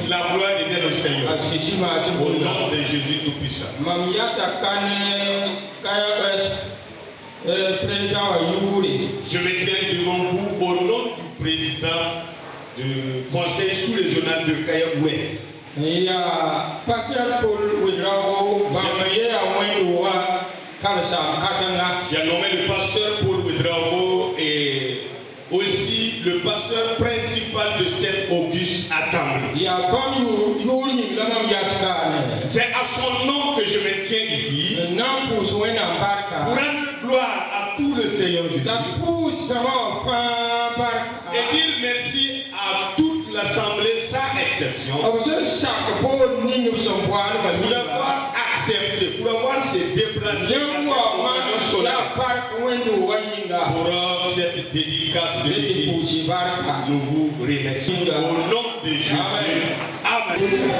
La gloire est au Seigneur. Au nom de Jésus Tout-Puissant. Je me tiens devant vous au nom du président du conseil sous-régional de Kaya-Ouest. J'ai nommé le pasteur Paul Ouedraogo et aussi le pasteur principal de cette auguste assemblée. C'est à son nom que je me tiens ici pour rendre gloire à tout le Seigneur Jésus et dire merci à toute l'assemblée sans exception pour avoir accepté, pour avoir se déplacé pour cette dédicace de l'église. Nous vous remercions au nom de Jésus. Amen.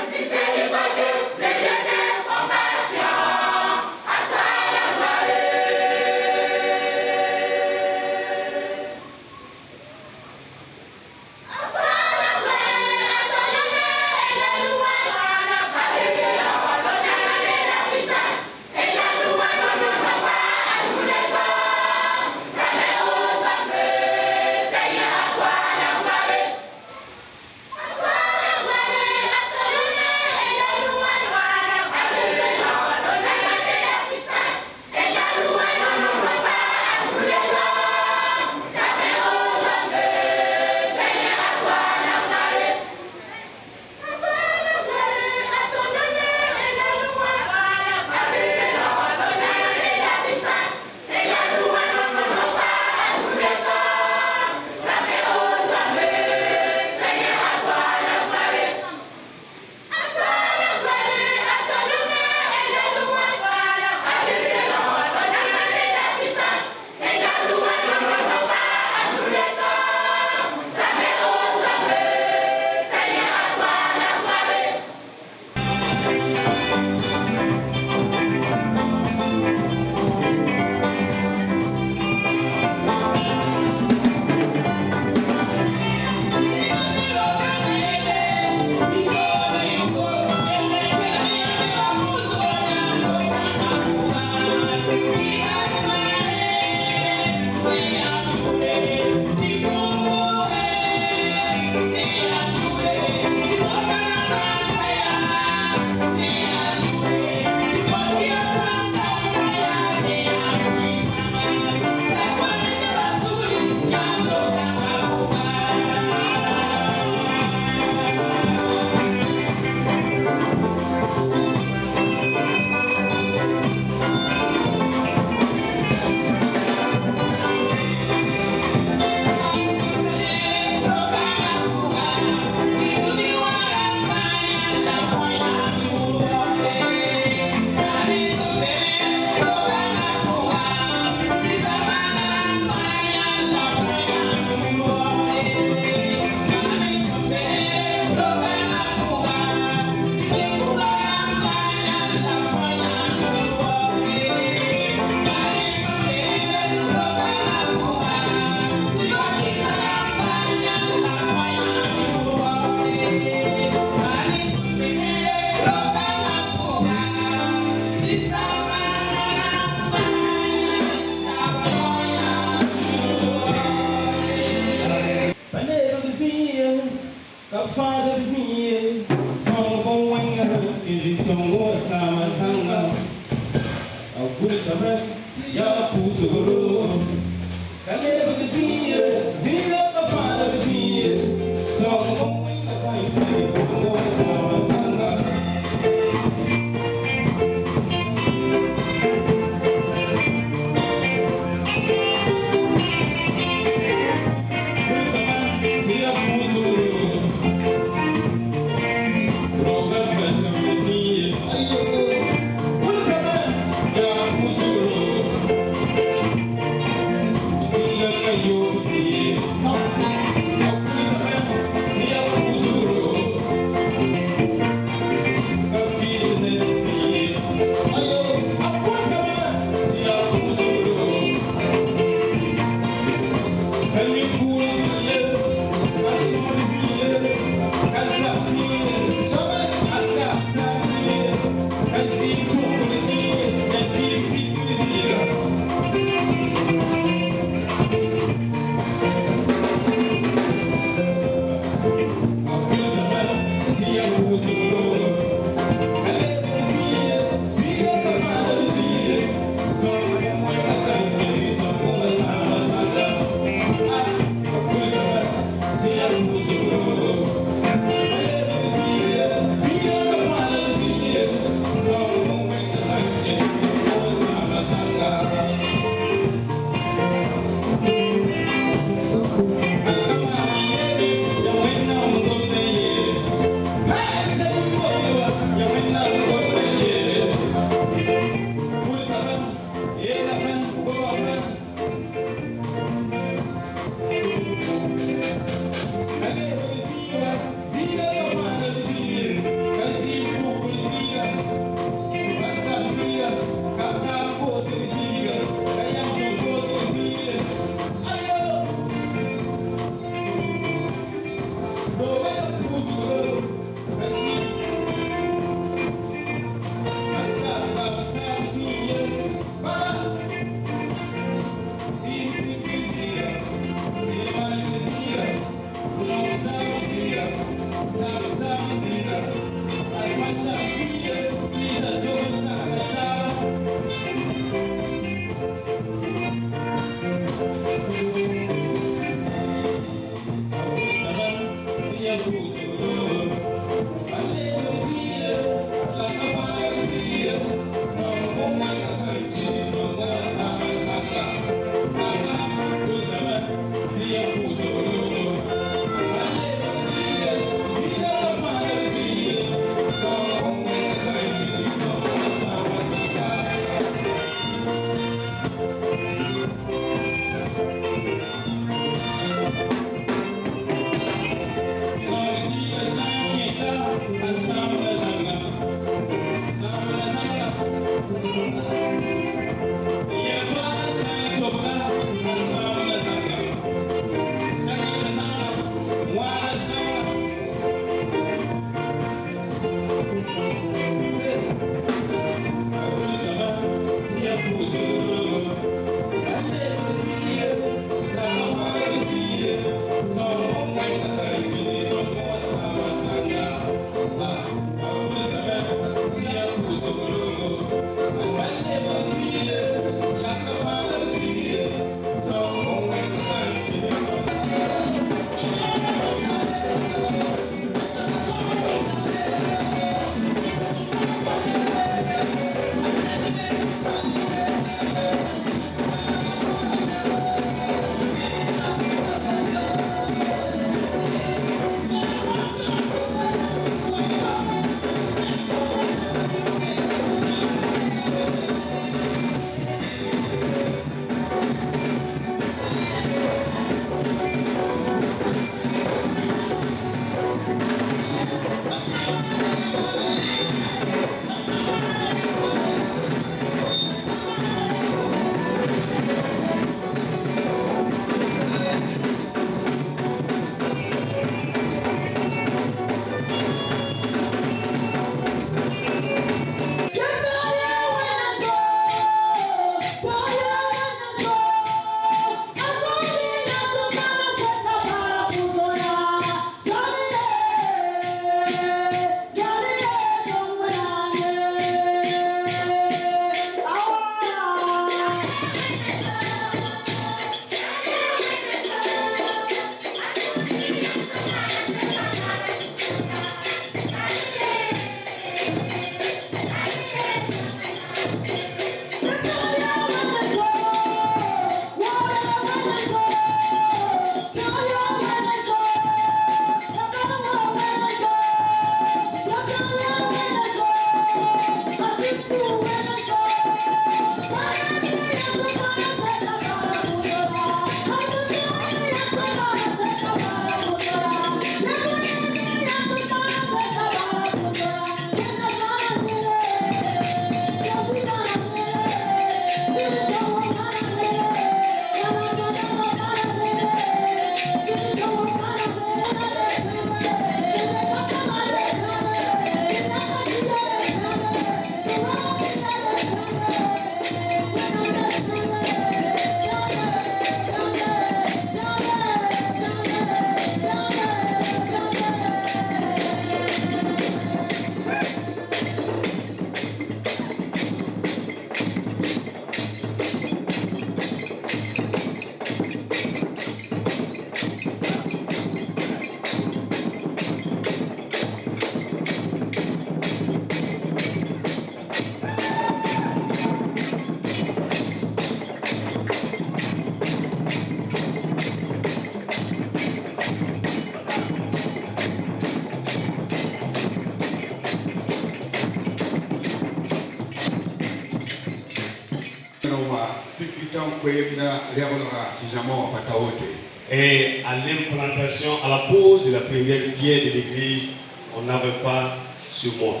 Et à l'implantation, à la pose de la première pierre de l'église, on n'avait pas ce mot.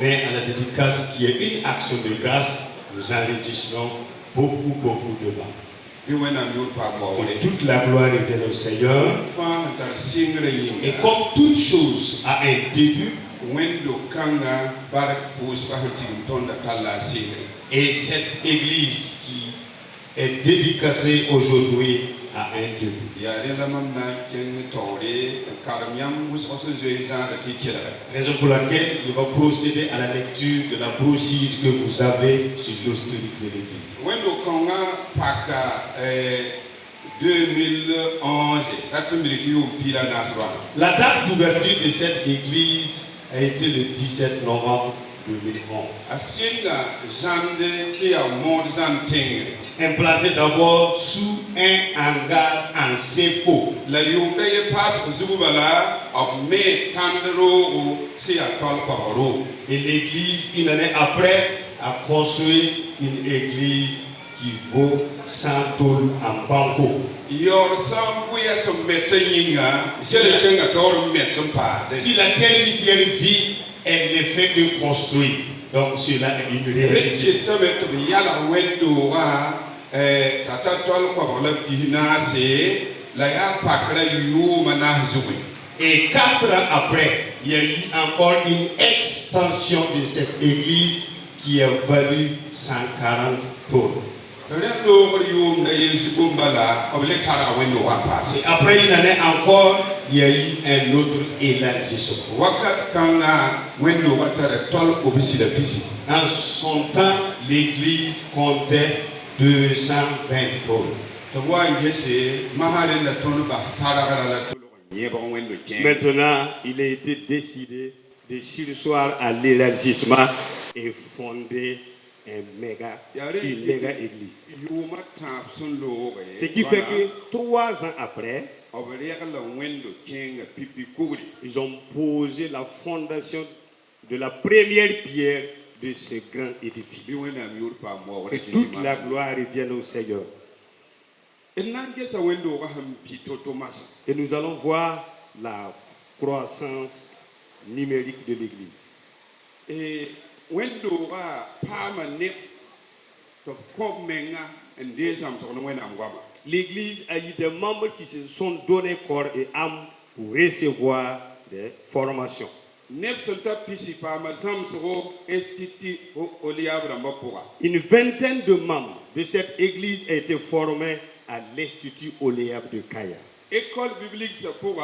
Mais à la dédicace qui est une action de grâce, nous enregistrons beaucoup de bas. Que toute la gloire revienne au Seigneur. Et comme toute chose a un début, et cette église qui est dédicacée aujourd'hui a un début. Raison pour laquelle il va procéder à la lecture de la brochure que vous avez sur l'hostilique de l'église. 2011, la date d'ouverture de cette église a été le 17 novembre 2011. Implanté d'abord sous un hangar en cepo. Et l'église, une année après, a construit une église qui vaut 100 tôles en banco. Si la terre litière vit, elle ne fait que construire. Donc cela est une réalité. Et 4 ans après, il y a eu encore une extension de cette église qui a valu 140 tôles. Et après une année encore, il y a eu un autre élargissement. En son temps, l'église comptait 220 tôles. Maintenant, il a été décidé de surseoir à l'élargissement et fonder une méga église. Ce qui fait que 3 ans après, ils ont posé la fondation de la première pierre de ce grand édifice. Que toute la gloire revienne au Seigneur. Et nous allons voir la croissance numérique de l'église. L'église a eu des membres qui se sont donnés corps et âme pour recevoir des formations. Une vingtaine de membres de cette église a été formée à l'Institut Oléab de Kaya. École biblique c'est pour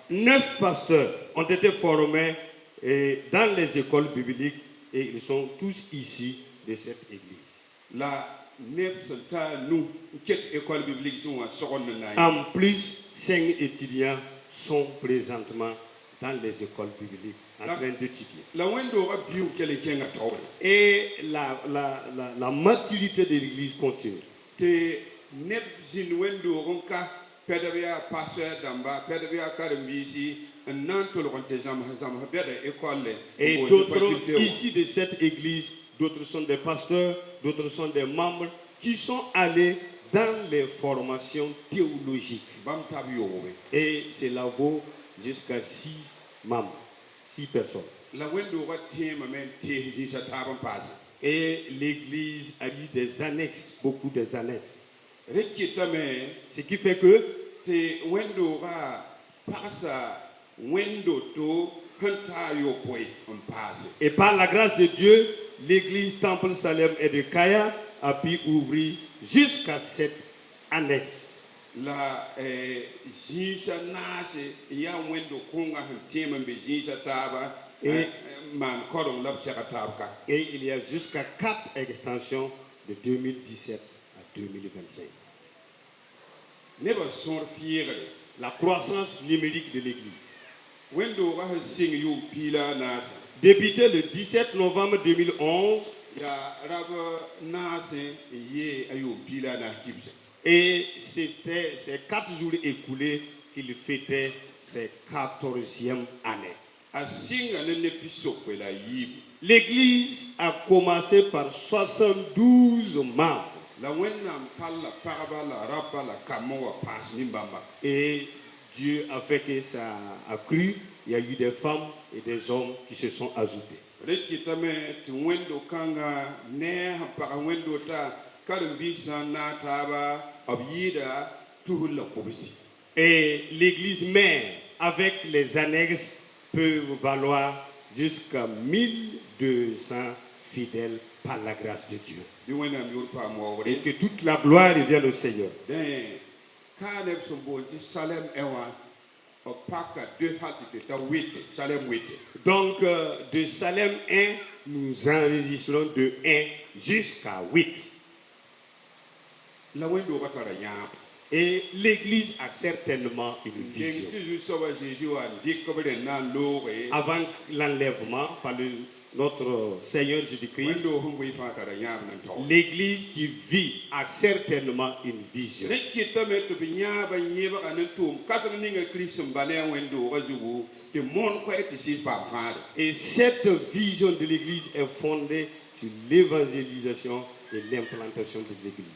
9 pasteurs ont été formés dans les écoles bibliques et ils sont tous issus de cette église. En plus, 5 étudiants sont présentement dans les écoles bibliques en train d'étudier. Et la maturité de l'église continue. Et d'autres ici de cette église, d'autres sont des pasteurs, d'autres sont des membres qui sont allés dans les formations théologiques. Et cela vaut jusqu'à 6 membres, 6 personnes. Et l'église a eu des annexes, beaucoup des annexes. Ce qui fait que et par la grâce de Dieu, l'église Temple Salem et de Kaya a pu ouvrir jusqu'à 7 annexes. Et il y a jusqu'à 4 extensions de 2017 à 2025. La croissance numérique de l'église. Débuté le 17 novembre 2011. Et c'était ces 4 jours écoulés il fêtait ses 14e année. Asinga ne ne pisokwe la yibi. L'église a commencé par 72 membres. La wenna palla paraba la rapa la kamoa pas nimbamba. Et Dieu a fait que ça a cru. Il y a eu des femmes et des hommes qui se sont ajoutés. Rekitame tu wendo kanga ne para wendo ta karambisa na taba abida tuhula kobisi. Et l'église mère, avec les annexes, peut valoir jusqu'à 1200 fidèles par la grâce de Dieu. Et que toute la gloire revienne au Seigneur. Donc, de Salem 1, nous enregistrons de 1 jusqu'à 8. Et l'église a certainement une vision. Avant l'enlèvement par notre Seigneur Jésus-Christ, l'église qui vit a certainement une vision. Et cette vision de l'église est fondée sur l'évangélisation et l'implantation de l'église.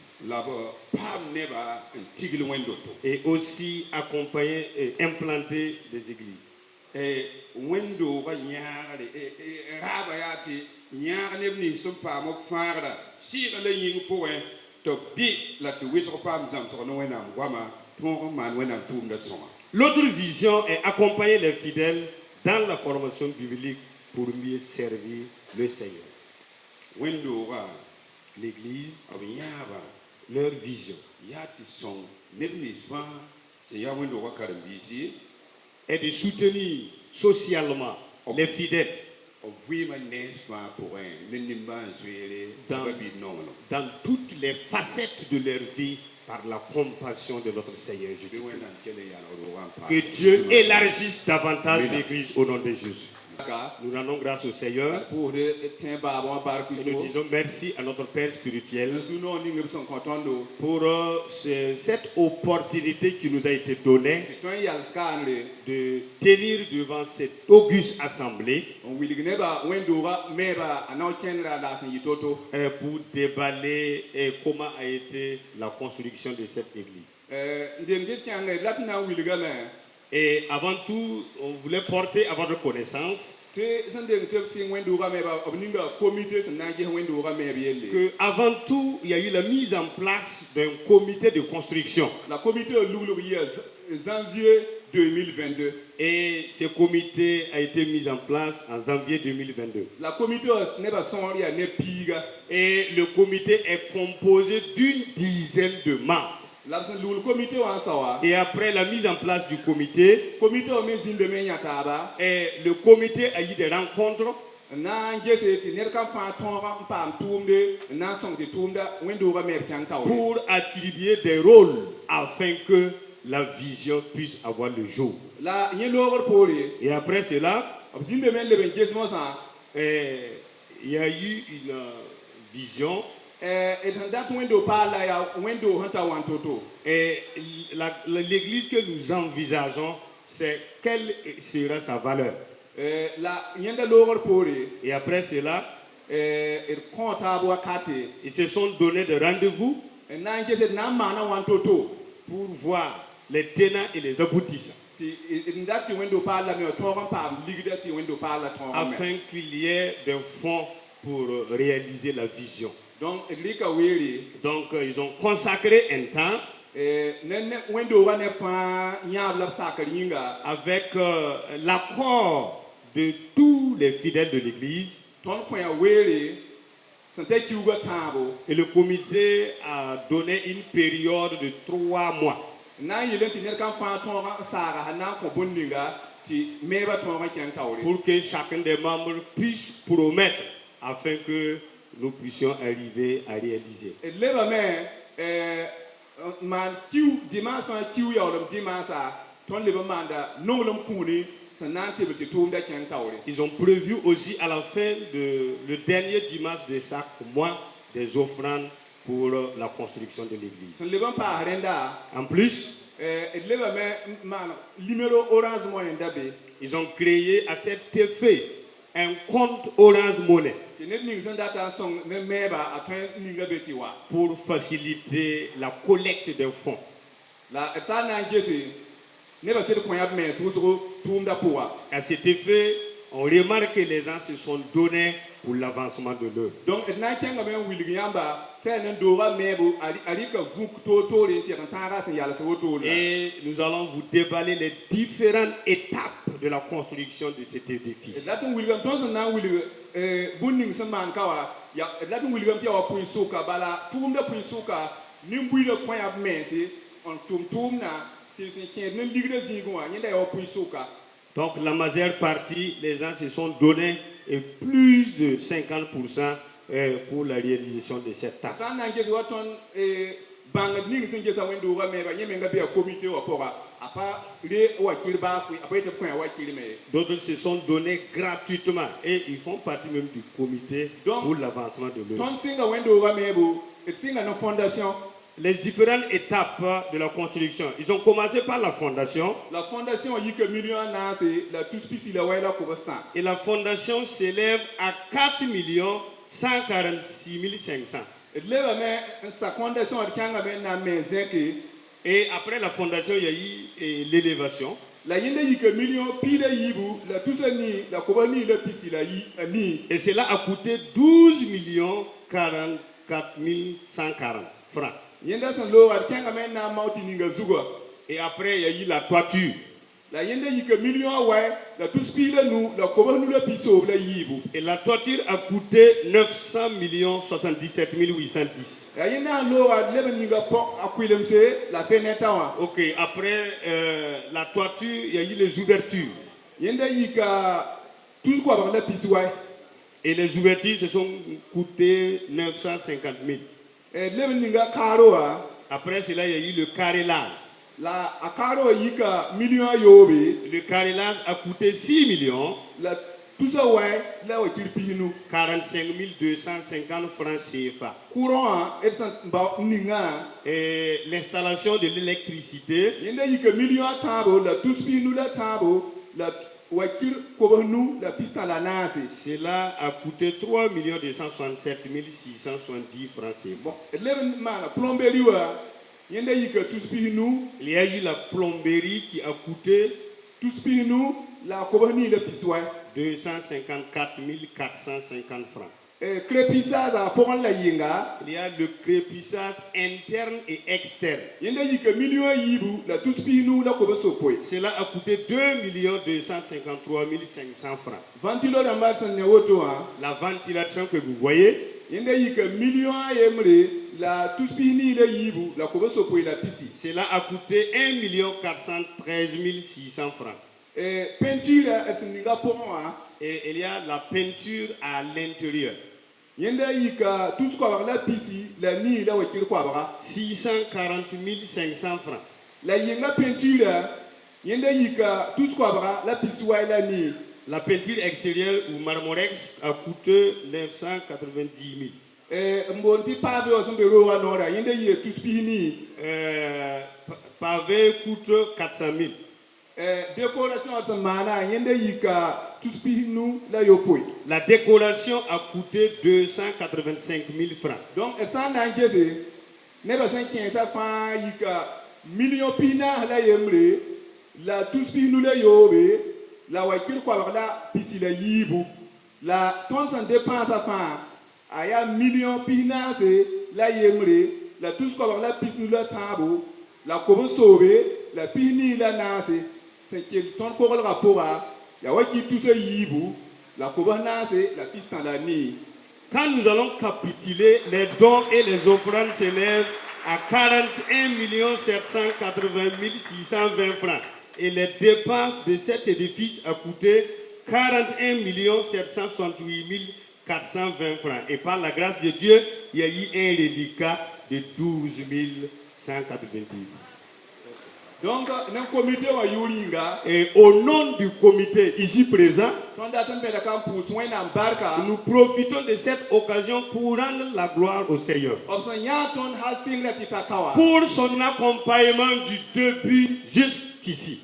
Et aussi accompagner et implanter des églises. Et wendo ga nyaare raba yati nyaare ne ni so pa mo faara si ga le ying po to bi la to wiso pa mzam so no wena ngwama to man wena tum da soma. L'autre vision est accompagner les fidèles dans la formation biblique pour mieux servir le Seigneur. Wendo ga l'église abinyaba leur vision yati son ne ni fa se ya wendo ga karambisi et de soutenir socialement les fidèles dans toutes les facettes de leur vie par la compassion de notre Seigneur Jésus-Christ. Que Dieu élargisse davantage l'Église au nom de Jésus. Nous rendons grâce au Seigneur et nous disons merci à notre Père spirituel pour cette opportunité qui nous a été donnée de tenir devant cette auguste assemblée pour déballer comment a été la construction de cette église. Et avant tout, on voulait porter à votre connaissance que avant tout, il y a eu la mise en place d'un comité de construction. La comité janvier 2022. Et ce comité a été mis en place en janvier 2022. La comité et le comité est composé d'une dizaine de membres. Et après la mise en place du comité, et le comité a eu des rencontres pour attribuer des rôles afin que la vision puisse avoir le jour. Et après cela, il y a eu une vision. Et l'église que nous envisageons, c'est quelle sera sa valeur. Et après cela, ils se sont donné des rendez-vous pour voir les tenants et les aboutissants, afin qu'il y ait des fonds pour réaliser la vision. Donc, ils ont consacré un temps avec l'accord de tous les fidèles de l'église. Et le comité a donné une période de 3 mois pour que chacun des membres puisse promettre afin que nous puissions arriver à réaliser. Ils ont prévu aussi à la fin le dernier dimanche de chaque mois des offrandes pour la construction de l'église. En plus, Ils ont créé à cet effet un compte Orange Money pour faciliter la collecte des fonds. À cet effet, on remarque que les gens se sont donnés pour l'avancement de l'œuvre. Donc, et nous allons vous déballer les différentes étapes de la construction de cet édifice. Donc la majeure partie, les gens se sont donnés et plus de 50% pour la réalisation de cette tâche. D'autres se sont donnés gratuitement et ils font partie même du comité pour l'avancement de l'œuvre. Les différentes étapes de la construction. Ils ont commencé par la fondation. La fondation et la fondation s'élève à 4 146 500. Et après la fondation, il y a eu l'élévation. Et cela a coûté 12 44 140 francs. Et après, il y a eu la toiture. Et la toiture a coûté 900 77 810. Ok, après la toiture, il y a eu les ouvertures. Et les ouvertures se sont coûtées 950 000. Après cela, il y a eu le carrelage. Le carrelage a coûté 6 millions. 45 250 francs CFA. Et l'installation de l'électricité. Cela a coûté 3 267 670 francs CFA. Il y a eu la plomberie qui a coûté 254 450 francs. Il y a le crépissage interne et externe. Cela a coûté 2 253 500 francs. La ventilation que vous voyez, cela a coûté 1 413 600 francs. Et il y a la peinture à l'intérieur. 640 500 francs. La peinture extérieure ou marmorex a coûté 990 000. Pavé coûte 400 000. La décoration a coûté 285 000 francs. Donc, la tonne dépense à faire aya million pina c'est la yemre la tous quoi la pis nous la tabo la ko sauver la pini la nase c'est que ton ko le rapport a ya waki tout ce yibu la ko nase la pis dans la ni. Quand nous allons capituler, les dons et les offrandes s'élèvent à 41 780 620 francs. Et les dépenses de cet édifice a coûté 41 768 420 francs. Et par la grâce de Dieu, il y a eu un reliquat de 12 198. Donc, un comité wa yuringa. Et au nom du comité ici présent, nous profitons de cette occasion pour rendre la gloire au Seigneur. Pour son accompagnement du début jusqu'ici.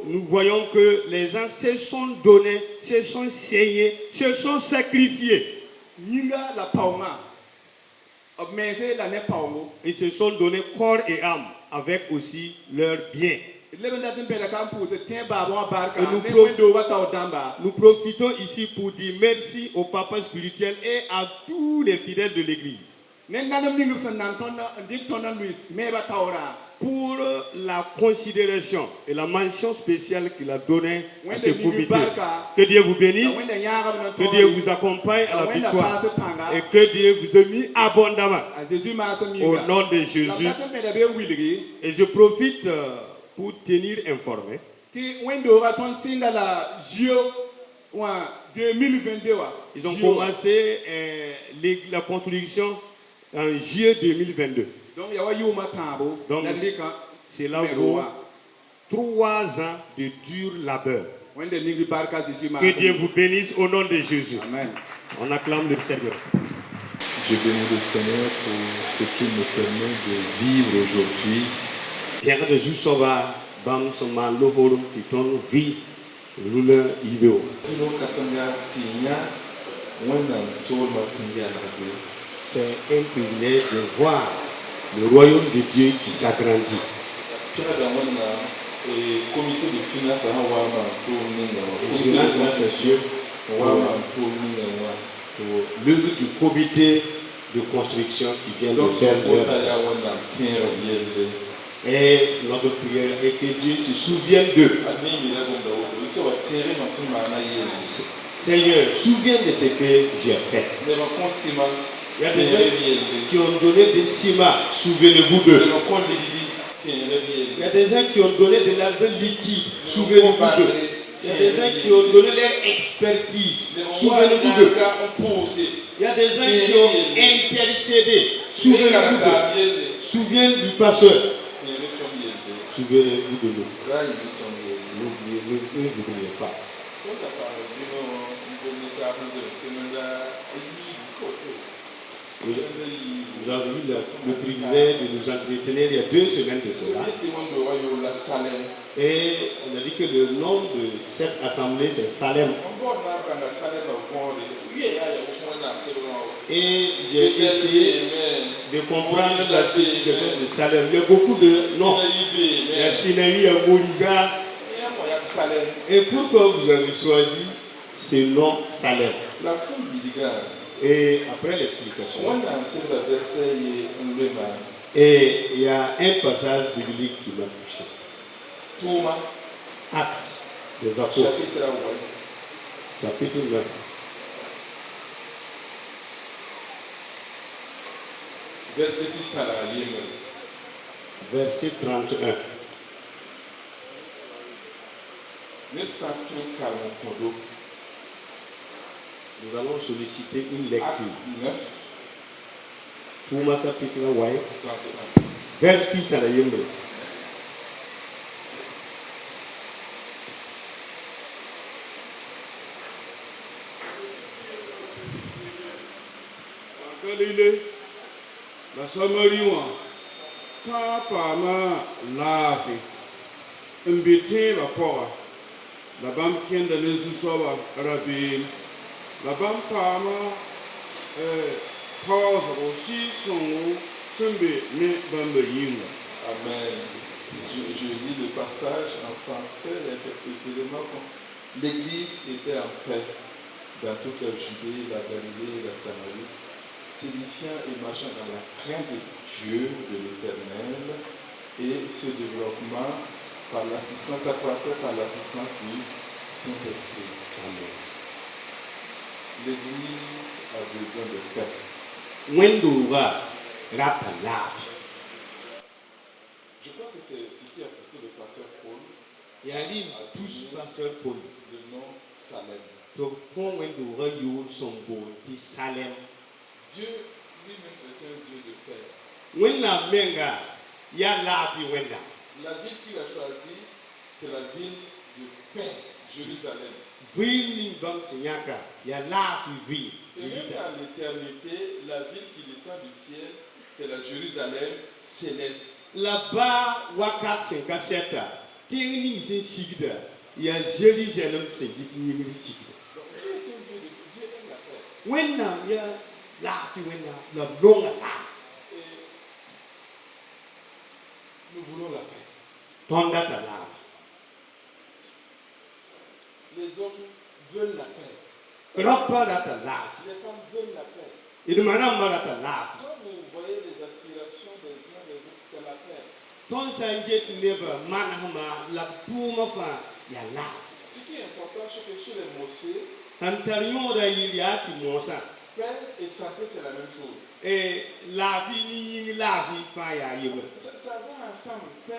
Nous voyons que les gens se sont donnés, se sont saignés, se sont sacrifiés. Ils se sont donnés corps et âme avec aussi leurs biens. Nous profitons ici pour dire merci au papa spirituel et à tous les fidèles de l'église pour la considération et la mention spéciale qu'il a donnée à ce comité. Que Dieu vous bénisse, que Dieu vous accompagne à la victoire et que Dieu vous donne abondamment au nom de Jésus. Et je profite pour tenir informé. Ils ont commencé la construction en juillet 2022. Donc, cela vaut 3 ans de dur labeur. Que Dieu vous bénisse au nom de Jésus. Amen. On acclame le Seigneur. Je bénis le Seigneur pour ce qu'il me permet de vivre aujourd'hui. Terre de Jusova, Bam Soma Lohorum, qui ton vie, rouleur Ibeo. C'est un privilège de voir le royaume de Dieu qui s'agrandit. Je rends grâce à Dieu pour l'œuvre du comité de construction qui vient de faire. Et notre prière est que Dieu se souvienne d'eux. Seigneur, souviens de ce que j'ai fait. Il y a des gens qui ont donné des ciments, souvenez-vous d'eux. Il y a des gens qui ont donné de l'argent liquide, souvenez-vous d'eux. Il y a des gens qui ont donné leur expertise, souvenez-vous d'eux. Il y a des gens qui ont intercédé, souvenez-vous d'eux. Souvenez du pasteur. Souvenez-vous de nous. N'oubliez pas. Nous avons eu le privilège de nous entretenir il y a 2 semaines de cela. Et on a dit que le nom de cette assemblée c'est Salem. Et j'ai essayé de comprendre la signification de Salem. Il y a beaucoup de noms. Il y a Sinaï, il y a Moïsa. Et pourquoi vous avez choisi ce nom Salem? Et après l'explication, et il y a un passage biblique qui m'a touché. Actes des Apôtres, chapitre 9. Verset 31. Nous allons solliciter une lecture. Pour ma chapitre 9, verset 31. Galilée, la Samarie, ça parma lave, invité la porte, la bam tient de l'Ezusoba, Rabbi, la bam parma, pause aussi son sembe ne bambe yinga. Amen. Je lis le passage en français, il y a quelques éléments. L'église était en paix dans toute la Judée, la Galilée et la Samarie, s'édifiant et marchant dans la crainte de Dieu, de l'Éternel, et ce développement par l'assistance, ça passait par l'assistance du Saint-Esprit. Amen. L'église a besoin de paix. Je crois que c'est cité à propos de pasteur Paul. Il y a dit tous pasteur Paul. Le nom Salem. Salem. Dieu lui-même est un Dieu de paix. When la menga ya lafi wenda. La ville qu'il a choisie, c'est la ville de paix, Jérusalem. Vini bam sinyaka ya lafi vi. Et même dans l'éternité, la ville qui descend du ciel, c'est la Jérusalem céleste. Là-bas, wakat senkaseta, tingni sin sigda, ya Jérusalem sengitingi sigda. Donc Dieu est un Dieu de Dieu aime la paix. Wenda ya lafi wenda la longa la. Et nous voulons la paix. Tonda ta lafi. Les hommes veulent la paix. Rapa da ta lafi. Les femmes veulent la paix. Idumana mara ta lafi. Quand vous voyez les aspirations des uns des autres, c'est la paix. Ton sanget neba manahama la puma fa ya lafi. Ce qui est important, c'est que chez les Mossés, Antarion da yiliati mosa. paix et santé, c'est la même chose. Et lafi ni lafi fa ya yeba. Ça va ensemble, paix,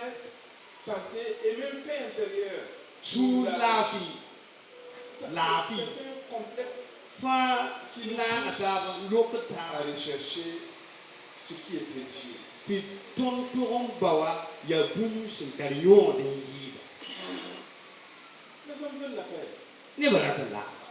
santé et même paix intérieure. Sous lafi. C'est Lafi. un complexe Fa na asaba à lokata. rechercher ce qui est précieux. Ti ton toron bawa ya bum sintarion de yida. Les hommes veulent la paix. Neba da ta lafi.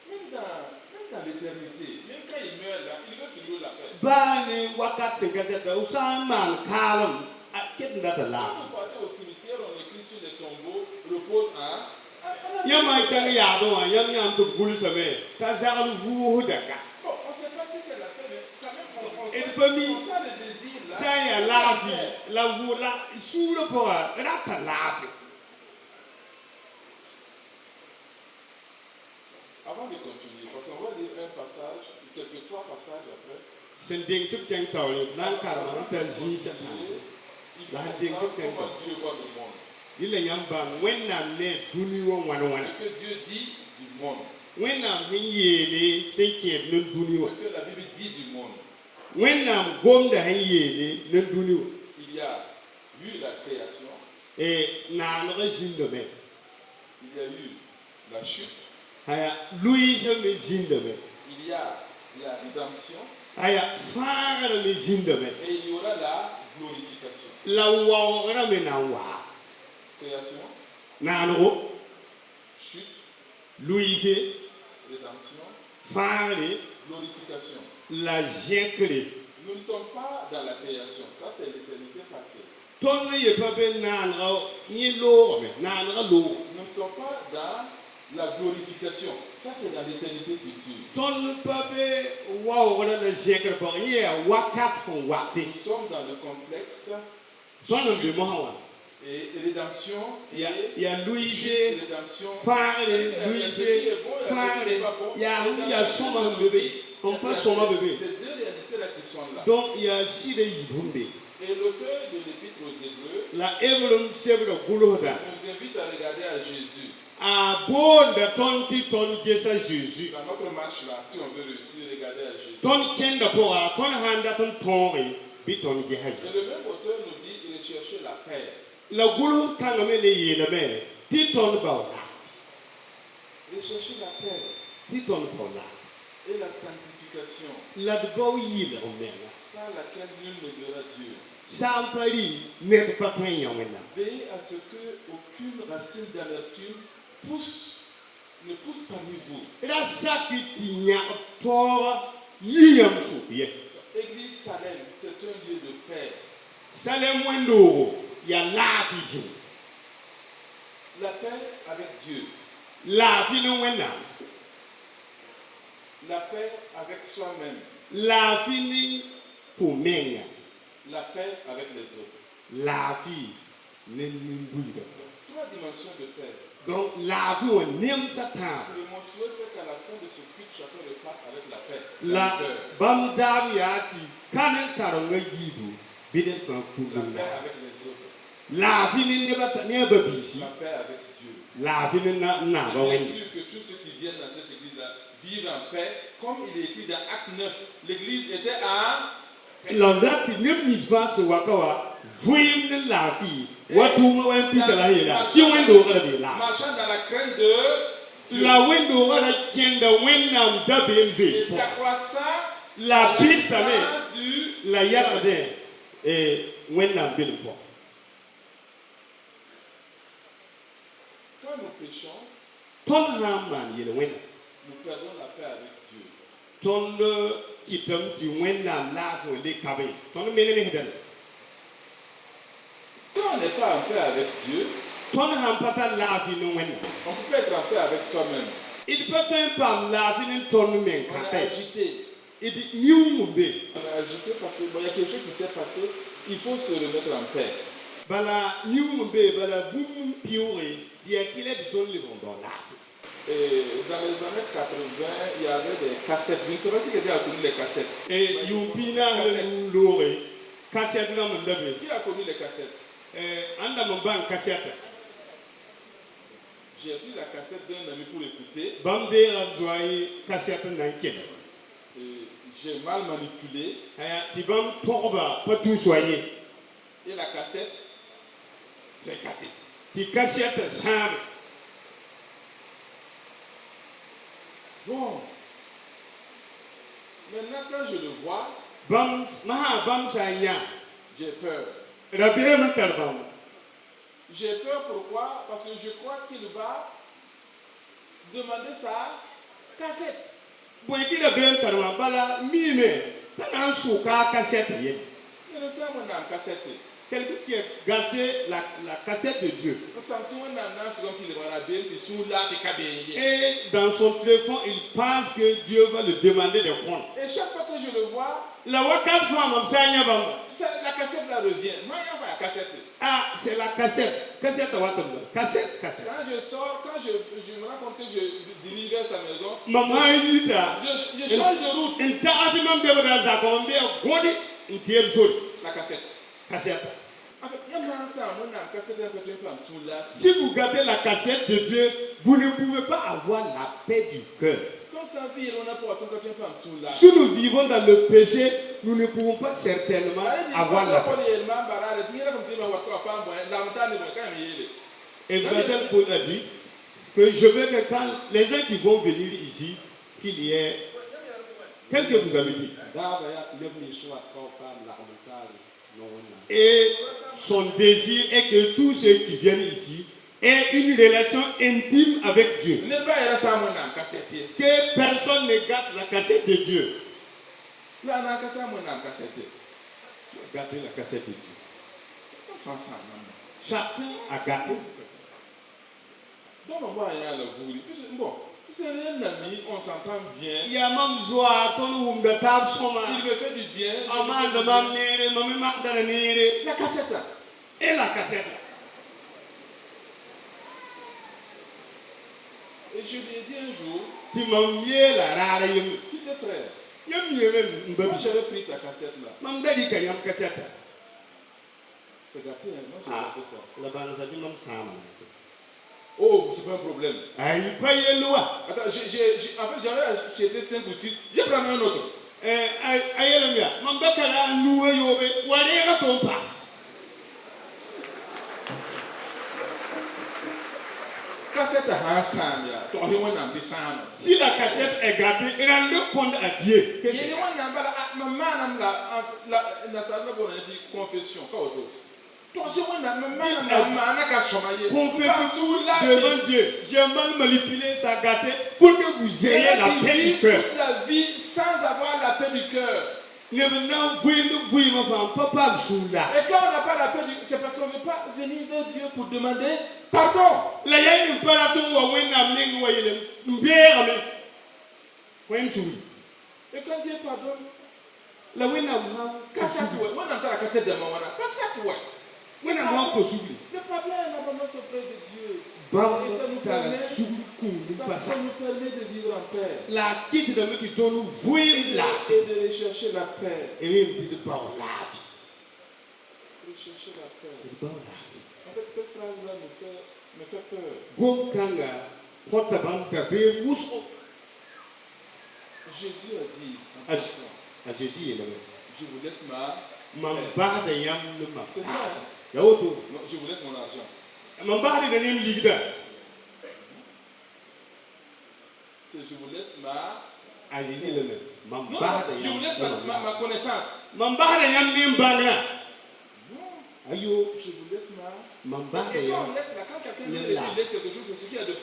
Même dans l'éternité, même quand ils meurent là, ils veulent toujours la paix. Bani wakat senkaseta usaman kalam aket da ta Quand lafi. vous partez au cimetière, on écrit sur les tombeaux, repose en. Yama kan ya do yam yam to gul same ta zagal vu daka. Bon, on ne sait pas si c'est la paix, mais quand même, on Et sent, peut mis- on sent le désir là. Ça ya lafi la vu la sous le pora rata lafi. Avant de continuer, parce qu'on va lire un passage, quelques trois passages après. Sending tuk teng tawli nan karama ta zi sa ta. Il faut La comprendre ding tuk teng comment tawli. Dieu voit le monde. Ila yamba wenna ne duni wo wan wan. Ce que Dieu dit du monde. Wenna hin yele se ke nun duni wo. Ce que la Bible dit du monde. Wenna gom da hin yele nun duni wo. Il y a eu la création, E na no zindo me. il y a eu la chute, Haya Louise me zindo me. il y a la rédemption Haya fara me zindo me. et il y aura la glorification. La wa ora me na wa. Création, Na no chute, Louise rédemption, fare glorification. la jekre. Nous ne sommes pas dans la création, ça c'est l'éternité passée. Ton ye pape na no ni lo me na no lo. Nous ne sommes pas dans la glorification, ça c'est dans l'éternité future. Ton pape wa ora la jekre ba ye wakat ko wakte. Nous sommes dans le complexe Ton de mo hawa. et rédemption et Ya Louise rédemption. fare Il y a ce Louise qui est bon, il y a ce qui fare n'est pas bon. ya Et dans ya la soma vie de nos bébé. vies, On il y a passe soma ces- bébé. Ces deux réalités-là qui sont là. Donc il y a si de yibumbe. Et l'auteur de l'Épître aux Hébreux La Evelyn Sebra Guloda. nous invite à regarder à Jésus. A bon de ton ti ton Jesa Jésus. Dans notre marche là, si on veut réussir, regarder à Jésus. Ton kenda pora, ton handa ton tonri, bi ton Et Gehazi. le même auteur nous dit de rechercher la paix. La gulu kangame le yele me, ti ton baula, Rechercher la paix ti ton baula. et la sanctification, La de go yile o mena. sans laquelle nul ne verra Dieu. Sampari ne pas ton yamena. Veillez à ce que aucune racine d'amertume ne pousse parmi vous. Ra sakiti nya tora yiyam suye. Église Salem, c'est un lieu de paix. Salem wendo ya la fiji. La paix avec Dieu. La fino wena. La paix avec soi-même. La fini fumenga. La paix avec les autres. La fi ne nimbuida. Trois dimensions de paix. Donc la fi wa nem satan. Et mon souhait, c'est qu'à la fin de ce culte, chacun reparte avec la paix. La dans le cœur. bam daviati kanen karonga yidu biden fa La kulunga. paix avec les autres. La fi ni ne ba bisi. La paix avec Dieu. La fi ni na Et ba bien wen. sûr que tous ceux qui viennent dans cette église-là vivent en paix. Comme il est écrit dans Acte 9, l'église était en paix. La dati nem ni va se wakawa vuim ne la fi. Watu ma wen pita la hela. Ki wendo ga de la. Marchant dans la crainte de Dieu. La wendo ga da kenda wenam da be Et mze. s'accroissant La à pizza me puissance du la yada de wẽnnaam belem pʋgẽ. Quand nous péchons, Tõnd sã n maan yel wẽnnaam, nous perdons la paix avec Dieu. tõnd kɩtame tɩ wẽnnaam laafɩ wã le kabe tõnd menemsdame. Quand on n'est pas en paix avec Dieu, tõnd sã n pa tar laafɩ ne wẽnnaam, on ne peut pas être en paix avec soi-même. d pa tõe n paam laafɩ ne tõnd meng On est kãtɛ. agité. d miuum n be. On est agité parce qu'il y a quelque chose qui s'est passé. Il faut se remettre en paix. Bala miuum n be bala bũmb pɩooge tɩ yaa tɩ la tɩ tõnd lebg n bao laafɩ. Et dans les années 80, il y avait des cassettes. Je ne sais pas si quelqu'un a connu les cassettes. Yʋʋm pĩinã sẽn looge kasɛt rãmb n da be. Qui a connu les cassettes? Ãnda me bãng kasɛta. J'ai pris la cassette d'un ami pour écouter. Bãmb deega b zoa y kasɛt n na n kẽne. Et j'ai mal manipulé. Tɩ bãmb tõgba pa tũ soa ye. Et la cassette, C'est caté. Tɩ kasɛt sãame. bon. Maintenant, quand je le vois, Bãmb sã n yã, j'ai peur. ra beem n tar bãmb. J'ai peur pourquoi? Parce que je crois qu'il va demander sa cassette. Bõe tɩ ra beem tar wã bala miime t'a na n sʋka a kasɛt ye. Il ne sait pas une cassette. Quelqu'un qui a gâté la cassette de Dieu. Nous sentons un an qu'il va la bien, qui sont là, qui cabinent. Et dans son téléphone, il pense que Dieu va lui demander des comptes. Et chaque fois que je le vois, La waka fois, même ça, il y a bam. la cassette là revient. Moi, il y a la cassette. Ah, c'est la cassette. Cassette à Watomba. Cassette. Quand je sors, quand je me rends compte que je dirige vers sa maison, Maman, il dit ça. je change de route. Il t'a dit même de la Zakombe, Godi, il tient le La cassette. cassette. En fait, il y a un ça, on a une cassette un peu sous là. Si vous gardez la cassette de Dieu, vous ne pouvez pas avoir la paix du cœur. Quand ça vit, on a pour attendre quelqu'un sous là. Si nous vivons dans le péché, nous ne pouvons pas certainement avoir la paix. Et le verset Paul a dit que je veux que quand les gens qui vont venir ici, qu'il y ait... Qu'est-ce que vous avez dit? Et son désir est que tous ceux qui viennent ici aient une relation intime avec Dieu. Que personne ne gâte la cassette de Dieu. Gâtez la cassette de Dieu. Chacun a gâté. C'est un ami, on s'entend bien. Il y a même joie, ton de table soma. Il me fait du bien. La cassette là. Et la cassette là. Et je lui ai dit un jour, Tu m'as mis la rare. qui c'est frère? Moi j'avais pris ta cassette là. C'est gâté, hein? Moi j'ai gâté ça. Oh, c'est pas un problème. Attends, en fait j'avais acheté 5 ou 6. J'ai pris un autre. Cassette à ensemble, tu as un petit sang. Si la cassette est gâtée, rends compte à Dieu. Il y a un confession. Confession devant Dieu. J'ai mal manipulé sa gâtée pour que vous ayez la paix du cœur. Toute la vie sans avoir la paix du cœur. Et quand on n'a pas la paix du cœur, c'est parce qu'on ne veut pas venir vers Dieu pour demander pardon. Et quand Dieu pardonne, le pardon est normalement auprès de Dieu. Et ça nous permet de vivre en paix. La quitte de me qui donne vous la Et de rechercher la paix. et il dit de pas la Rechercher la paix. En fait, cette phrase-là me fait peur. Jésus a dit à Jésus je vous laisse ma paix. C'est ça. Non, Non, je vous laisse mon argent. C'est je vous laisse ma... Non, je vous laisse ma connaissance. Non, Ayo, Je vous laisse ma. mambare Et ya. quand on laisse là, quand quelqu'un Ne lui la. laisse quelque chose, c'est ce qu'il y a de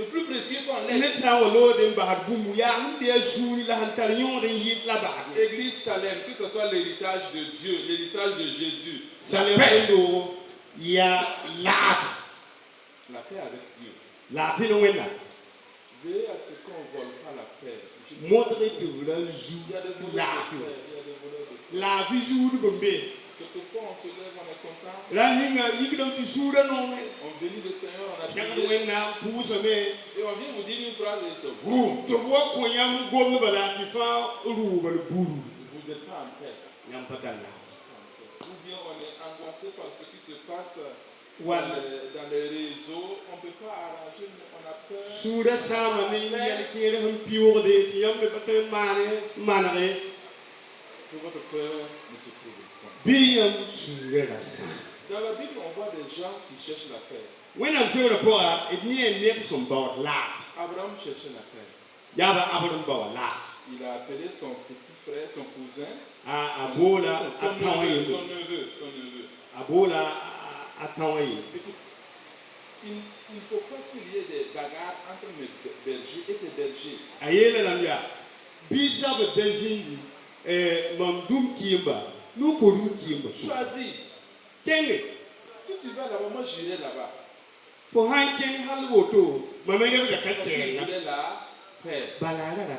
plus précieux qu'on Ne laisse. sa walo de bahar bumu ya hande suni la hantar yon de yit la bahar. Église Salem, que ce soit l'héritage de Dieu, l'héritage de Jésus, Salem ndo ya lave. la paix avec Dieu. La vie no wena. Veillez à ce qu'on ne vole pas la paix. Montrer que vous la Il y a jou des voleurs la de vie. paix, il y a des voleurs de paix. La vie joue de gombe. Quelquefois, on se lève, on est content, La ninga yigdom tu sura no we. on bénit le Seigneur, on a Yang prié, wena puso me. et on vient vous dire une phrase et c'est vous. To wo ko yam gom bala ti fa ru bal buru. Vous n'êtes pas en paix. Yam patalla. Ou bien on est angoissé par ce qui se passe Voilà. dans les réseaux, on ne peut pas arranger, on a peur. Sura sama ni yel kere hum pior de ti yam be patel manare. Que votre cœur ne se trouve pas. Biyam sura la sa. Dans la Bible, on voit des gens qui cherchent la paix. When I'm sure the poor, it near near some about laugh. Abraham cherchait la paix. Yaba abon about laugh. Il a appelé son petit frère, son cousin, Abola son atawaye. neveu. Abola atawaye. Écoute, il ne faut pas qu'il y ait des bagarres entre mes bergers et tes bergers. Ayela lamya. Bisa be dezindi mamdum kimba. Nous forum kimba. Choisis. Kenge. Si tu vas là-bas, moi j'irai là-bas. For hanking halwoto. Mamene be Parce qu'il kakena. voulait la paix. Balala la.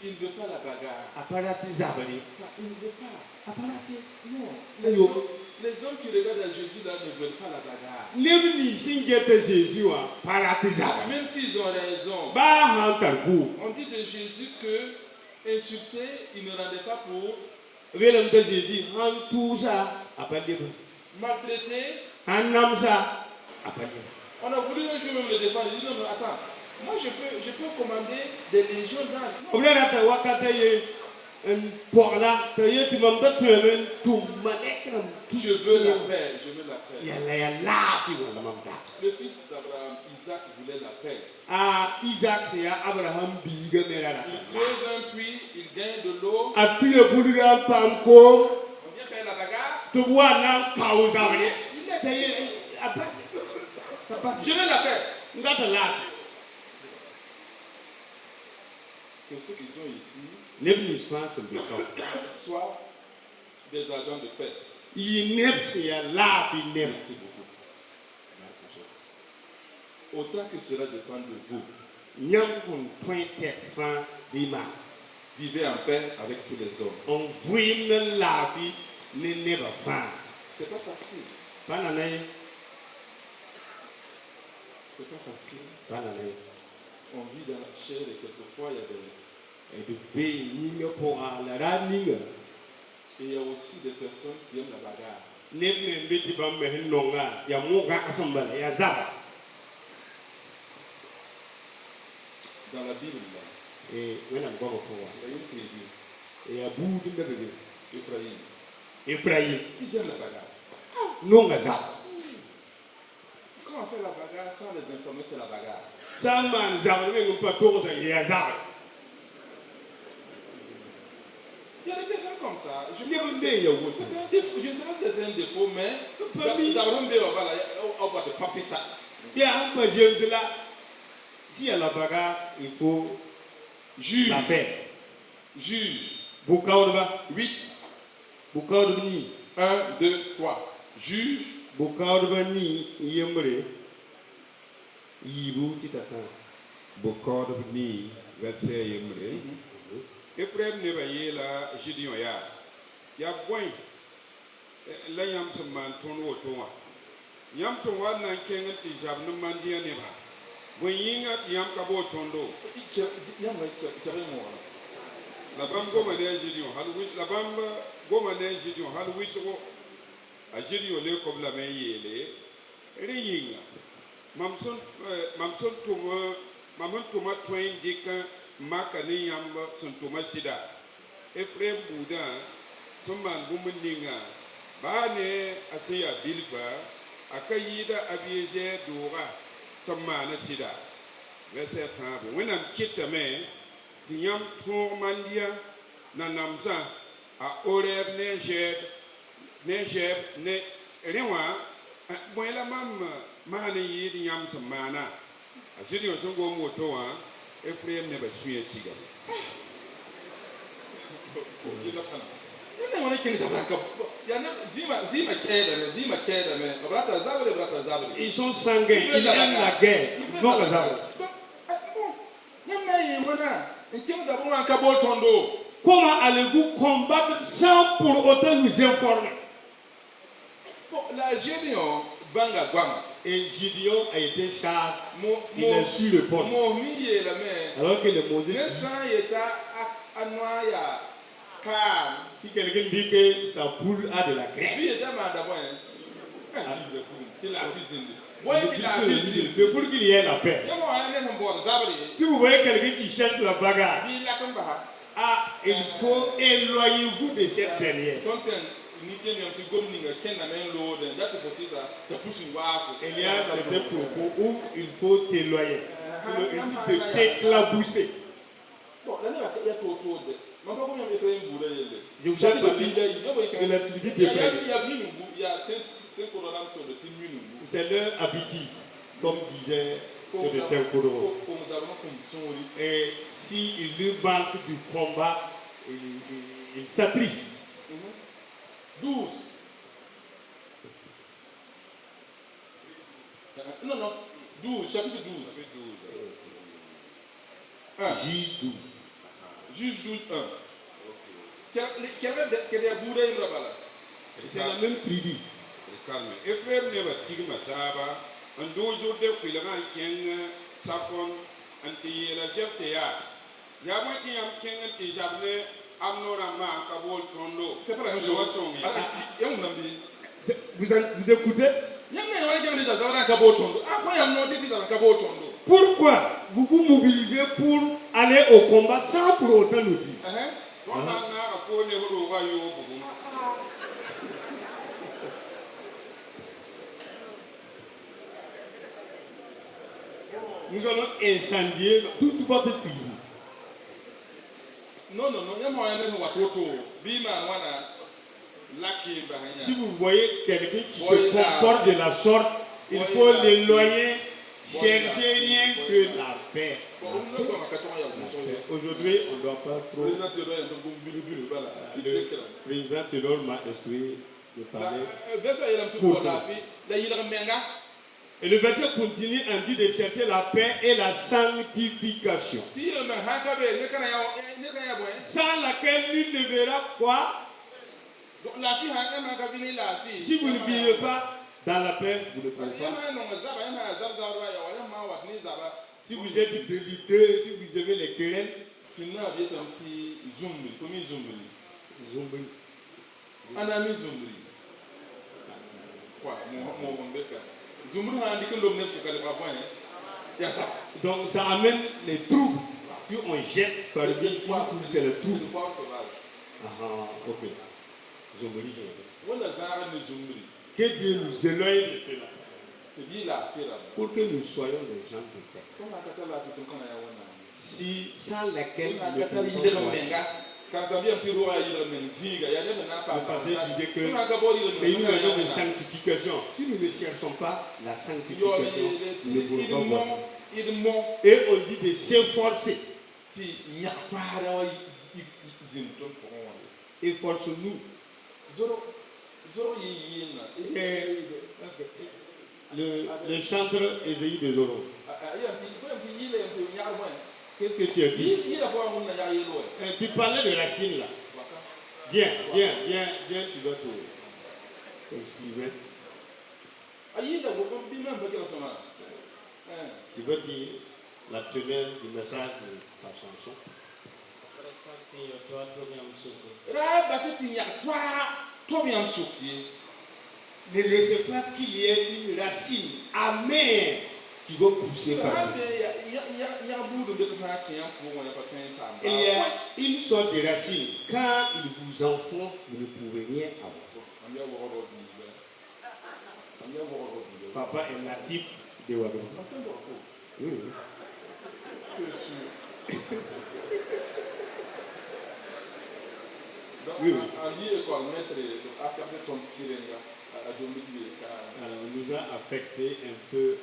Il ne veut pas la bagarre. Aparati zabali. Il ne veut pas. Aparati. Non. Les hommes qui regardent à Jésus là ne veulent pas la bagarre. Nevi singete Jésus wa parati zabali. Même s'ils ont raison. Ba hantarbu. On dit de Jésus que insulter, il ne rendait pas pour Velam de Jésus han tusa apade. maltraiter. Han namsa apade. On a voulu un jour même le défendre. Il dit non, attends, moi je peux commander des légions d'ânes. Oblela ta wakata ye en porla ta ye tu mamda tuemen tu malekram tu Je veux la paix, je veux la paix. ya la fi wala mamda. Le fils d'Abraham, Isaac, voulait la paix. Isaac c'est ya Abraham biga mera la. Il creuse un puits, il gagne de l'eau. Atuye bulga pamko On vient faire la bagarre. tu vois na pausa wale. Il laisse. Ta ye apasi. Je veux la paix. Ngata la. Que ceux qui sont ici Nebni France bekam. soient des agents de paix. I nepsi ya la fi Merci nepsi. beaucoup. Autant que cela dépend de vous, Nyam kun pointe fan dima. vivez en paix avec tous les hommes. On vuim na la fi ne neba fan. C'est pas facile. Banane, C'est pas facile. banane. On vit dans la chair et quelquefois il y a des. Et de be ninga pour la ra ninga. Et il y a aussi des personnes qui aiment la bagarre. Ne mbeti bambe hinonga ya muga asambala ya zaba. Dans la Bible, là, Et wena mgogo kwa. il y a une tribu, Et ya budu mbebe. Ephraïm. Ephraim. Ils aiment la bagarre. Nonga zaba. Comment faire la bagarre sans les informer, c'est la bagarre. Saman zaba ne ngumpa toza ya zaba. Il y a des personnes comme ça. Je Ne pense que mbe c'est ya wotu. un défaut. Je ne sais pas si c'est un défaut, mais Parmi- Abraham Béba, voilà, on va te paper ça. Ya amba jemze la. Si à la bagarre, il faut Juge. la faire. Juge. Bukaudba, 8, bukaudba ni. 1, 2, 3. Juge. Bukaudba ni yemre. Yibu titata. Bokod ni verset yemre. Ephraim ne ba yela Gideon ya boy la yam so man ton wo to wa yam so wa nan ken ti jab no man dia ne ba bo yinga ti yam ka bo tondo Il y a un qui avait mort. la bam go ma ne Gideon hal wi la bam go ma ne Gideon hal wi so a Gideon le ko la men yele re yinga mam son tuma twain dika maka ni yamba son tuma sida Ephraim buda son man bumuninga ba ne asiya bilfa akayida abiyeje dora son mana sida verset 10 wenam kitame diyam tourmandia na namsa a oreb ne jeb ne rewa moi la mam maana yi di nyam sa maana azidi on songo moto wa Ephraim ne ba suye siga Nene wana kini sabra ka. Yana zima keda me. Brata zabri. Ils sont sanguins, ils aiment la guerre. Non, les arbres. Comment allez-vous combattre sans pour autant nous informer? La Gédéon, Banga Guama. Et Gideon a été chargé, il est sur le pont. Alors que le Moses, si quelqu'un dit que sa poule a de la graisse, pour qu'il y ait la paix. Si vous voyez quelqu'un qui cherche la bagarre, il faut éloigner-vous de cette dernière. Il y a certains propos où il faut t'éloigner, t'éclabousser. Je vous ai parlé de la tribu d'Éphraïm. C'est leur habitude, comme disait ce de Théophore. Et s'il lui manque du combat, il s'attriste. 12. Non, 12, chapitre 12. Juge 12. Juge 12, 1. C'est la même tribu. Ephraim ne ba tigma taba an dozo de kwilanga ken safon anti yela jefte ya mo ki am ken anti jabne amnora ma ka bol tondo. C'est pas la même chose. Vous écoutez? Pourquoi vous vous mobilisez pour aller au combat sans pour autant nous dire? Nous allons incendier toute votre tribu. Non. Si vous voyez quelqu'un qui se comporte de la sorte, il faut l'éloigner, chercher rien que la paix. Aujourd'hui, on ne doit pas trop. Le président Taylor m'a instruit de parler. Et le verset continue en dit de chercher la paix et la sanctification, sans laquelle nul ne verra quoi. Si vous ne vivez pas dans la paix, vous ne pouvez pas. Si vous êtes déliteux, si vous aimez les querelles, donc ça amène les troubles. Si on jette par exemple, c'est le trouble. Ok. Que Dieu nous éloigne de cela. Pour que nous soyons des gens de paix. Si sans laquelle nous ne pouvons pas. Le passé disait que c'est une raison de sanctification. Si nous ne cherchons pas la sanctification, nous ne pourrons pas voir. Et on dit de s'efforcer. Efforce-nous. Le chanteur Ésaïe de Zoro. Qu'est-ce que tu as dit? Tu parlais de racines là. Viens, tu dois t'exprimer. Tu veux dire la teneur du message de ta chanson? Ne laissez pas qu'il y ait une racine amère qui va pousser par vous. Il y a une sorte de racine. Quand il vous enfonce, vous ne pouvez rien avoir. Papa est natif de Ouagadougou. Oui. Oui. Alors, nous a affecté un peu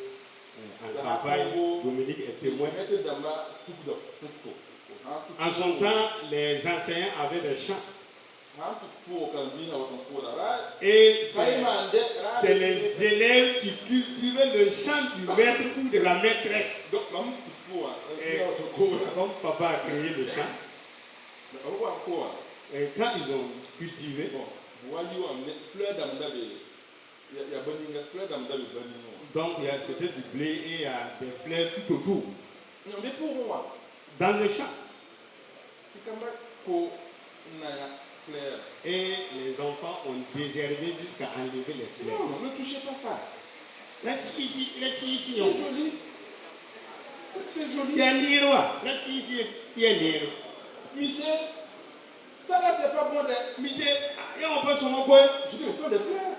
en campagne. Dominique est témoin. En son temps, les enseignants avaient des chants. Et c'est les élèves qui cultivaient le chant du maître ou de la maîtresse. Et comme papa a créé le chant, et quand ils ont cultivé, donc c'était du blé et il y a des fleurs tout autour. Dans le champ. Et les enfants ont déshervé jusqu'à enlever les fleurs. Non, ne touchez pas ça. Laisse ici. C'est joli. C'est joli. Il y a un miroir. Laisse ici. Il y a un miroir. Monsieur, ça là c'est pas bon. Monsieur, il y a un peu sur mon coin. Je dis, ce sont des fleurs.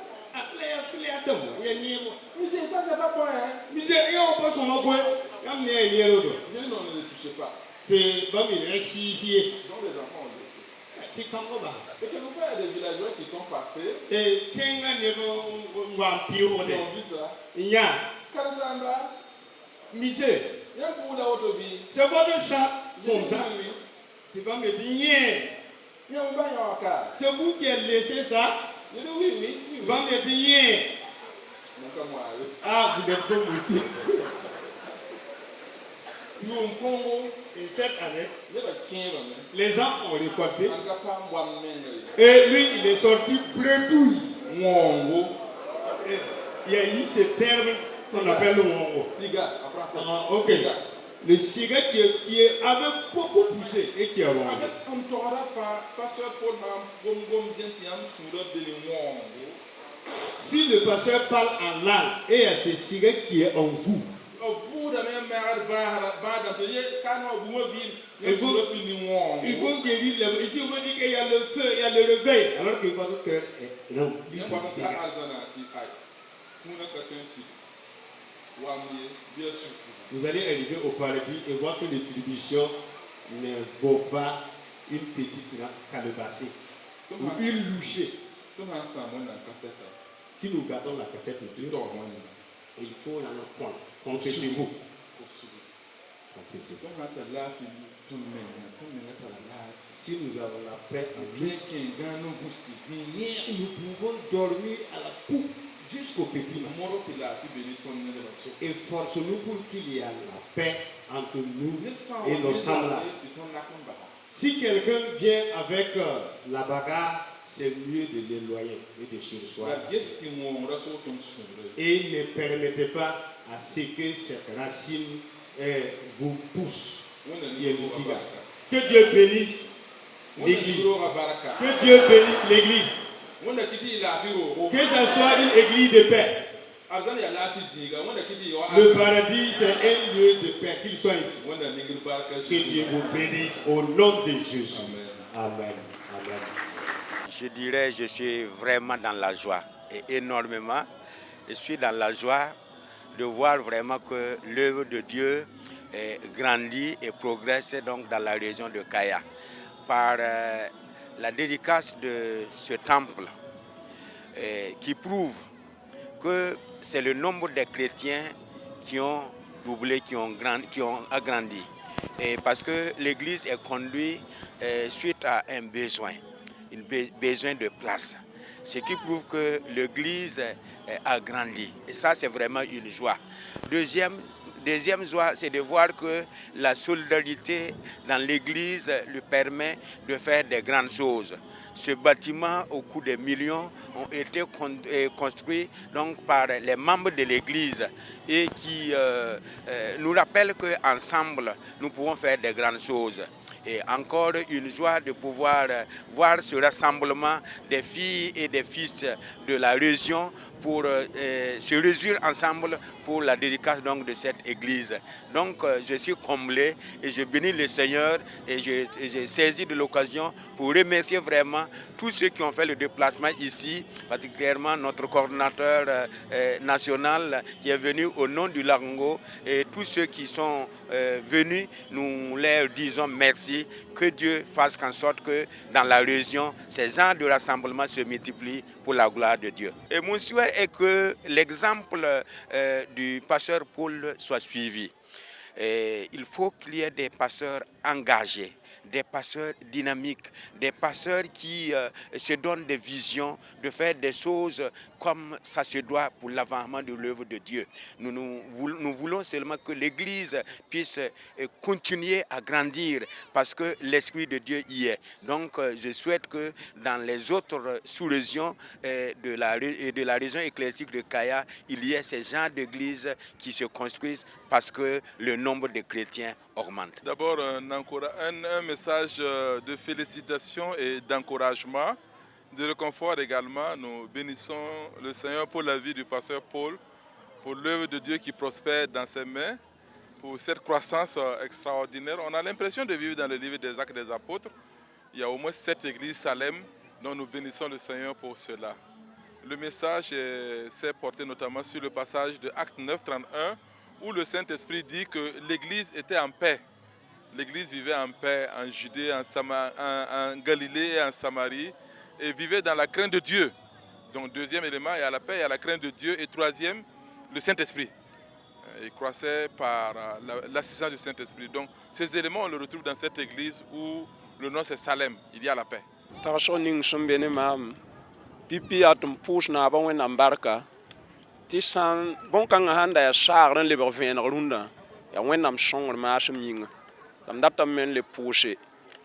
Il y a un miroir. Monsieur, ça c'est pas bon, hein. Monsieur, il y a un peu sur mon coin. Il y a un miroir. Non, ne le touchez pas. C'est bon, il reste ici. Donc les enfants ont laissé. Et quelquefois, il y a des villageois qui sont passés. Et Ils ont vu ça. il y a, Kansamba, monsieur, il y a pour la autobie. c'est votre chat comme ça. Oui. Tu vas me dire, Il y a un bain en cas. c'est vous qui avez laissé ça. Il dit oui. Tu vas me dire, Donc, moi, ah, vous êtes comme aussi. nous, au Congo, Et cette année, il y a 15 ans. les gens ont récolté. On n'a pas moi Et lui, il est sorti bredouille. Mwongo. Et il y a eu ce terme qu'on appelle le wongo. Siga, en français. Ah, ok. Siga. Le cigare qui avait beaucoup poussé et qui a rompu. En fait, on t'aura fait, pasteur Paul Mam, Gom Zentiam, Soura de Mwongo. Si le pasteur parle en langue et il y a ce cigare qui est en vous, Au bout de même mère, il faut guérir le. Ici, on veut dire qu'il y a le feu, il y a le réveil. Alors que votre cœur est. Non, il faut cigare. Vous allez arriver au paradis et voir que les tribulations ne vaut pas une petite calebassée ou une louchée. Si nous gardons la cassette, il faut la prendre. Confessez-vous. Confessez-vous. Si nous avons la paix en nous, nous pouvons dormir à la coupe jusqu'au petit matin. Et force-nous pour qu'il y ait la paix entre nous et nos semblables. Si quelqu'un vient avec la bagarre, c'est mieux de l'éloigner et de sursoir. Et ne permettez pas à ce que cette racine vous pousse. Que Dieu bénisse l'église. Que Dieu bénisse l'église. Que ce soit une église de paix. Le paradis, c'est un lieu de paix, qu'il soit ici. Que Dieu vous bénisse au nom de Jésus. Amen. Amen. Je dirais, je suis vraiment dans la joie, et énormément. Je suis dans la joie de voir vraiment que l'œuvre de Dieu grandit et progresse donc dans la région de Kaya. Par la dédicace de ce temple qui prouve que c'est le nombre de chrétiens qui ont doublé, qui ont agrandi. Et parce que l'Église est conduite suite à un besoin de place. Ce qui prouve que l'Église a grandi. Et ça, c'est vraiment une joie. Deuxième joie, c'est de voir que la solidarité dans l'Église lui permet de faire des grandes choses. Ce bâtiment, au coût de millions, ont été construits donc, par les membres de l'Église et qui nous rappellent qu'ensemble, nous pouvons faire des grandes choses. Et encore une joie de pouvoir voir ce rassemblement des filles et des fils de la région pour se réunir ensemble pour la dédicace donc, de cette église. Donc je suis comblé et je bénis le Seigneur et je saisis de l'occasion pour remercier vraiment tous ceux qui ont fait le déplacement ici, particulièrement notre coordonnateur national qui est venu au nom du Larongo et tous ceux qui sont venus, nous leur disons merci. aussi que Dieu fasse en sorte que dans la région, ces genres de rassemblements se multiplient pour la gloire de Dieu. Et mon souhait est que l'exemple du pasteur Paul soit suivi. Et il faut qu'il y ait des pasteurs engagés, des pasteurs dynamiques, des pasteurs qui se donnent des visions de faire des choses comme ça se doit pour l'avancement de l'œuvre de Dieu. Nous voulons seulement que l'Église puisse continuer à grandir parce que l'Esprit de Dieu y est. Donc je souhaite que dans les autres sous-régions de la région ecclésiastique de Kaya, il y ait ces genres d'églises qui se construisent parce que le nombre de chrétiens augmente. D'abord, un message de félicitations et d'encouragement, de réconfort également. Nous bénissons le Seigneur pour la vie du pasteur Paul, pour l'œuvre de Dieu qui prospère dans ses mains, pour cette croissance extraordinaire. On a l'impression de vivre dans le livre des Actes des Apôtres. Il y a au moins 7 églises Salem dont nous bénissons le Seigneur pour cela. Le message s'est porté notamment sur le passage de Actes 9, 31, où le Saint-Esprit dit que l'Église était en paix. L'Église vivait en paix en Judée, en Galilée et en Samarie, et vivait dans la crainte de Dieu. Donc deuxième élément, il y a la paix, il y a la crainte de Dieu. Et troisième, le Saint-Esprit. Il croissait par l'assistance du Saint-Esprit. Donc ces éléments, on les retrouve dans cette église où le nom c'est Salem, il y a la paix. Tɩ sãn bõn-kãngã sãn da yaa saagr n lebg vẽeneg rũndã yaa wẽnnaam sõngr maasem yĩnga la m datame me n le pʋʋse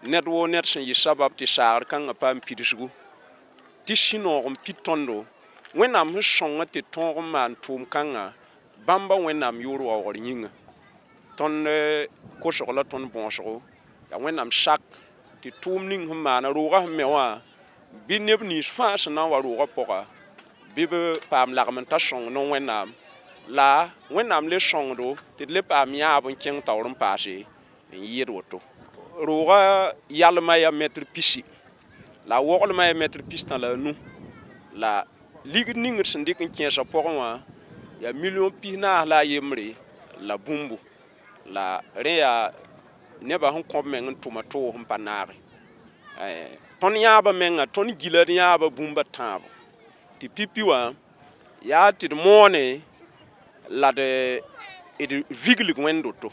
ned woo ned sẽn yɩ sabab tɩ saagr kãngã paam pidsgu tɩ sũ-noog n pid tõndo wẽnnaam sẽn sõngã tɩ tõog n maan tʋʋm kãngã bãmba wẽnnaam yʋʋr waoogr yĩnga tõnd kosg la tõnd bõosgo yaa wẽnnaam sak tɩ tʋʋm ning sẽn maana roogã sẽn me wã bɩ neb nins fãa sẽn na n wa roogã pʋga bɩ b paam lagm n ta sõng ne wẽnnaam la wẽnnaam le sõngdo tɩ d le paam yãab n kẽng taoor n paase n yɩɩd woto roogã yalma yaa metr pisi la a woglmã yaa metr pis-tã la a nu la ligd ning d sẽn dɩk n kẽesa pʋgẽ wã yaa million pis-naas la a yembre la bũmbu la rẽ yaa nebã sẽn kõb meng n tʋma toog sẽn pa naage tõnd yãabã menga tõnd gila d yãabã bũmba tãabo tɩ pipi wã yaa tɩ d moone la d viglig wẽnd woto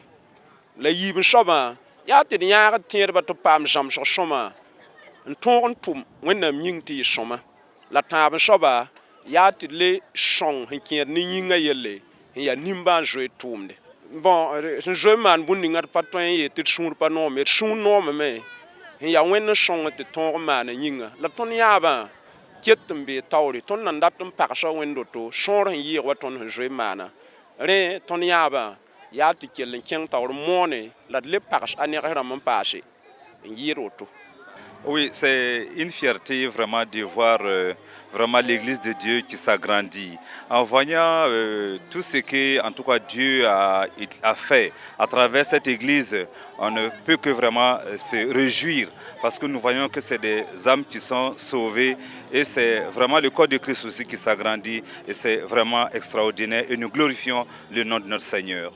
la yiib n soabã yaa tɩ d yãagd tẽedbã tɩ paam zãmsg sõma n tõog n tʋm wẽnnaam yĩng tɩ yɩ sõma la tãab n soaba yaa tɩ d le sõng sẽn kẽed ne yĩngã yelle sẽn yaa nimbã n zoe tʋʋmde bõn sẽn zoe n maan bũmb ninga d pa tõe n yee tɩ d sũur pa noome d sũur noomame sẽn yaa wẽnd n sõng tɩ tõog n maana yĩnga la tõnd yãabã ket n bee taoore tõnd nan dat n pagsa wẽnd woto sõor sẽn yɩɩg wa tõnd sẽn zoe maana rẽ tõnd yãabã yaa tɩ kell n kẽng taoor moone la d le pags a negs rãmb n paase n yɩɩd woto. Oui, c'est une fierté vraiment de voir vraiment l'Église de Dieu qui s'agrandit. En voyant tout ce que, en tout cas, Dieu a fait à travers cette Église, on ne peut que vraiment se réjouir parce que nous voyons que c'est des âmes qui sont sauvées et c'est vraiment le corps de Christ aussi qui s'agrandit et c'est vraiment extraordinaire et nous glorifions le nom de notre Seigneur.